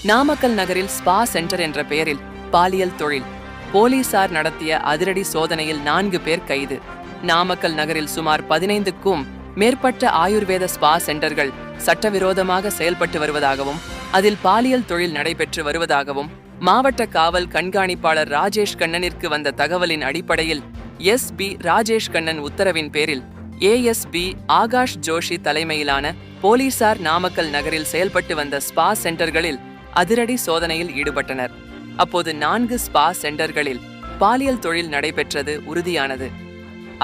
நாமக்கல் நகரில் spa centre என்ற பெயரில் பாலியல் தொழில் போலீசார் நடத்திய அதிரடி சோதனையில் 4 பேர் கைது. நாமக்கல் நகரில் சுமார் 15க்கும் மேற்பட்ட ஆயுர்வேத ஸ்பா சென்டர்கள் சட்டவிரோதமாக செயல்பட்டு வருவதாகவும் அதில் பாலியல் தொழில் நடைபெற்று வருவதாகவும் மாவட்ட காவல் கண்காணிப்பாளர் ராஜேஷ் கண்ணனிற்கு வந்த தகவலின் அடிப்படையில் எஸ்.பி. ராஜேஷ் கண்ணன் உத்தரவின் பேரில் ஏ.எஸ்.பி. ஆகாஷ் ஜோஷி தலைமையிலான போலீசார் நாமக்கல் நகரில் செயல்பட்டு வந்த ஸ்பா சென்டர்களில் அதிரடி சோதனையில் ஈடுபட்டனர். அப்போது 4 ஸ்பா சென்டர்களில் பாலியல் தொழில் நடைபெற்றது உறுதியானது.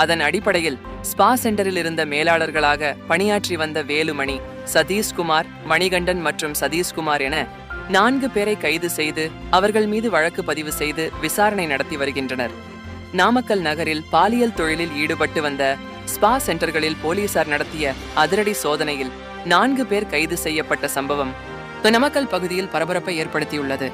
அதன் அடிப்படையில் ஸ்பா சென்டரில் இருந்த மேலாளர்களாக பணியாற்றி வந்த வேலுமணி, சதீஷ்குமார், மணிகண்டன் மற்றும் சதீஷ்குமார் என 4 பேரை கைது செய்து அவர்கள் மீது வழக்கு பதிவு செய்து விசாரணை நடத்தி வருகின்றனர். நாமக்கல் நகரில் பாலியல் தொழிலில் ஈடுபட்டு வந்த ஸ்பா சென்டர்களில் போலீசார் நடத்திய அதிரடி சோதனையில் 4 பேர் கைது செய்யப்பட்ட சம்பவம் நாமக்கல் பகுதியில் பரபரப்பை ஏற்படுத்தியுள்ளது.